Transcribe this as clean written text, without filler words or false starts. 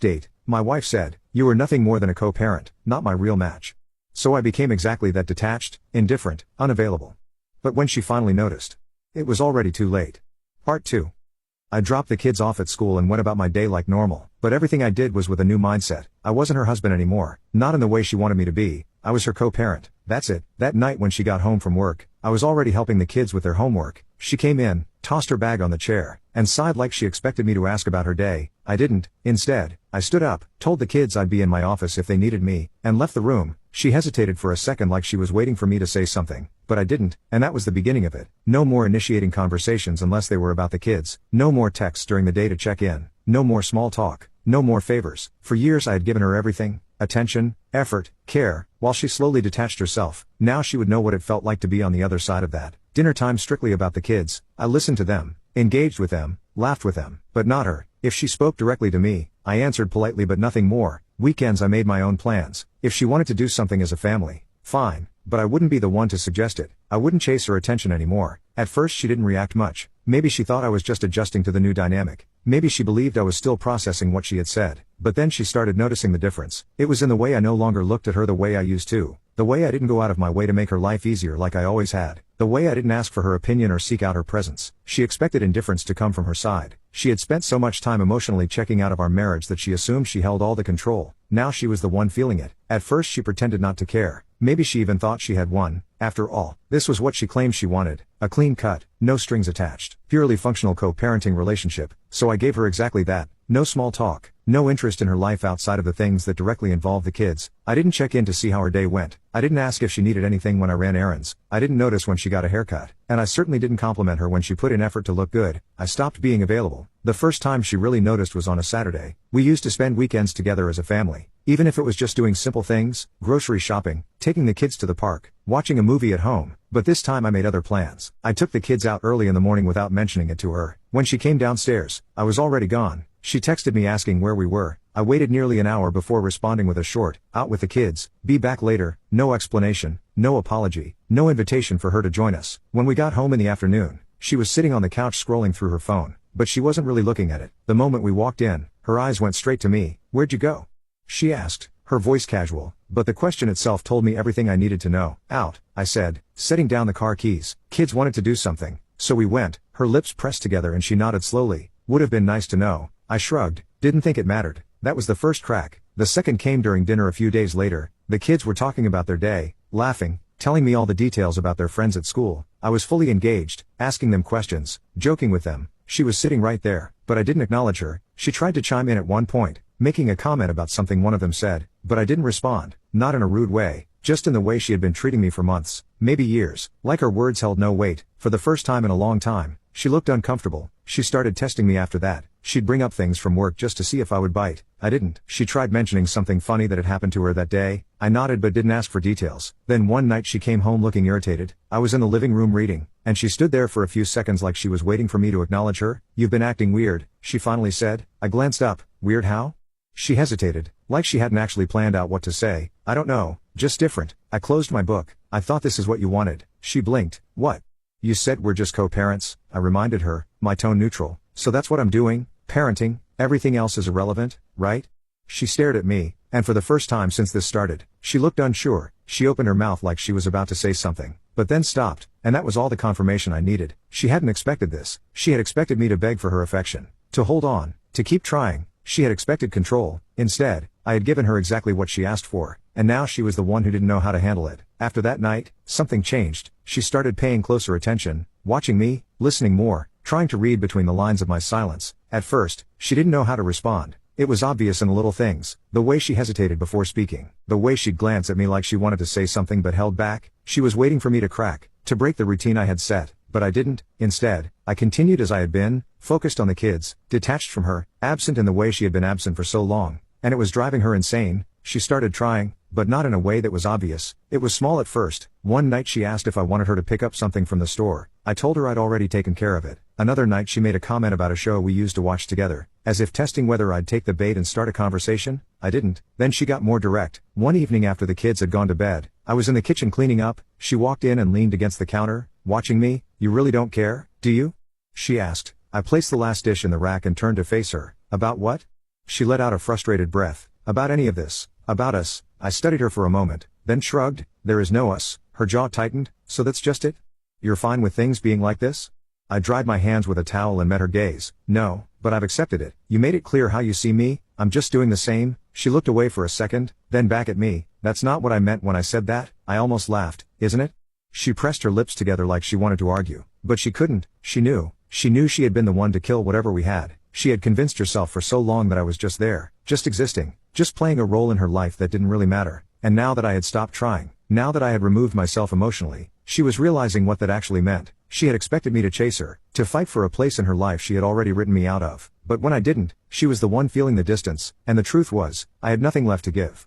Date, my wife said, you were nothing more than a co-parent, not my real match. So I became exactly that, detached, indifferent, unavailable. But when she finally noticed, it was already too late. Part 2. I dropped the kids off at school and went about my day like normal, but everything I did was with a new mindset. I wasn't her husband anymore, not in the way she wanted me to be. I was her co-parent. That's it. That night when she got home from work, I was already helping the kids with their homework. She came in, tossed her bag on the chair, and sighed like she expected me to ask about her day. I didn't. Instead, I stood up, told the kids I'd be in my office if they needed me, and left the room. She hesitated for a second like she was waiting for me to say something, but I didn't, and that was the beginning of it. No more initiating conversations unless they were about the kids. No more texts during the day to check in. No more small talk. No more favors. For years I had given her everything, attention, effort, care, while she slowly detached herself. Now she would know what it felt like to be on the other side of that. Dinner time strictly about the kids. I listened to them, engaged with them, laughed with them, but not her. If she spoke directly to me, I answered politely but nothing more. Weekends I made my own plans. If she wanted to do something as a family, fine, but I wouldn't be the one to suggest it. I wouldn't chase her attention anymore. At first she didn't react much. Maybe she thought I was just adjusting to the new dynamic. Maybe she believed I was still processing what she had said. But then she started noticing the difference. It was in the way I no longer looked at her the way I used to. The way I didn't go out of my way to make her life easier like I always had. The way I didn't ask for her opinion or seek out her presence. She expected indifference to come from her side. She had spent so much time emotionally checking out of our marriage that she assumed she held all the control. Now she was the one feeling it. At first she pretended not to care. Maybe she even thought she had won. After all, this was what she claimed she wanted. A clean cut, no strings attached, purely functional co-parenting relationship. So I gave her exactly that. No small talk, no interest in her life outside of the things that directly involved the kids. I didn't check in to see how her day went. I didn't ask if she needed anything when I ran errands. I didn't notice when she got a haircut. And I certainly didn't compliment her when she put in effort to look good. I stopped being available. The first time she really noticed was on a Saturday. We used to spend weekends together as a family. Even if it was just doing simple things, grocery shopping, taking the kids to the park, watching a movie at home. But this time I made other plans. I took the kids out early in the morning without mentioning it to her. When she came downstairs, I was already gone. She texted me asking where we were. I waited nearly an hour before responding with a short, out with the kids, be back later. No explanation, no apology, no invitation for her to join us. When we got home in the afternoon, she was sitting on the couch scrolling through her phone, but she wasn't really looking at it. The moment we walked in, her eyes went straight to me. Where'd you go? She asked, her voice casual, but the question itself told me everything I needed to know. Out, I said, setting down the car keys. Kids wanted to do something, so we went. Her lips pressed together and she nodded slowly. Would have been nice to know. I shrugged, didn't think it mattered. That was the first crack. The second came during dinner a few days later. The kids were talking about their day, laughing, telling me all the details about their friends at school. I was fully engaged, asking them questions, joking with them. She was sitting right there, but I didn't acknowledge her. She tried to chime in at one point, making a comment about something one of them said, but I didn't respond, not in a rude way, just in the way she had been treating me for months, maybe years. Like her words held no weight. For the first time in a long time, she looked uncomfortable. She started testing me after that. She'd bring up things from work just to see if I would bite. I didn't. She tried mentioning something funny that had happened to her that day. I nodded but didn't ask for details. Then one night she came home looking irritated. I was in the living room reading, and she stood there for a few seconds like she was waiting for me to acknowledge her. You've been acting weird, she finally said. I glanced up. Weird how? She hesitated, like she hadn't actually planned out what to say. I don't know, just different. I closed my book. I thought this is what you wanted. She blinked. What? You said we're just co-parents, I reminded her, my tone neutral. So that's what I'm doing? Parenting? Everything else is irrelevant, right? She stared at me, and for the first time since this started, she looked unsure. She opened her mouth like she was about to say something, but then stopped, and that was all the confirmation I needed. She hadn't expected this. She had expected me to beg for her affection, to hold on, to keep trying. She had expected control. Instead, I had given her exactly what she asked for, and now she was the one who didn't know how to handle it. After that night, something changed. She started paying closer attention, watching me, listening more, trying to read between the lines of my silence. At first, she didn't know how to respond. It was obvious in the little things, the way she hesitated before speaking, the way she'd glance at me like she wanted to say something but held back. She was waiting for me to crack, to break the routine I had set, but I didn't. Instead, I continued as I had been, focused on the kids, detached from her, absent in the way she had been absent for so long, and it was driving her insane. She started trying, but not in a way that was obvious. It was small at first. One night she asked if I wanted her to pick up something from the store. I told her I'd already taken care of it. Another night she made a comment about a show we used to watch together, as if testing whether I'd take the bait and start a conversation. I didn't. Then she got more direct. One evening after the kids had gone to bed, I was in the kitchen cleaning up. She walked in and leaned against the counter, watching me. You really don't care, do you? She asked. I placed the last dish in the rack and turned to face her. About what? She let out a frustrated breath. About any of this? About us? I studied her for a moment, then shrugged. There is no us. Her jaw tightened. So that's just it? You're fine with things being like this? I dried my hands with a towel and met her gaze. No, but I've accepted it. You made it clear how you see me. I'm just doing the same. She looked away for a second, then back at me. That's not what I meant when I said that. I almost laughed. Isn't it? She pressed her lips together like she wanted to argue, but she couldn't. She knew she had been the one to kill whatever we had. She had convinced herself for so long that I was just there, just existing, just playing a role in her life that didn't really matter. And now that I had stopped trying, now that I had removed myself emotionally, she was realizing what that actually meant. She had expected me to chase her, to fight for a place in her life she had already written me out of. But when I didn't, she was the one feeling the distance, and the truth was, I had nothing left to give.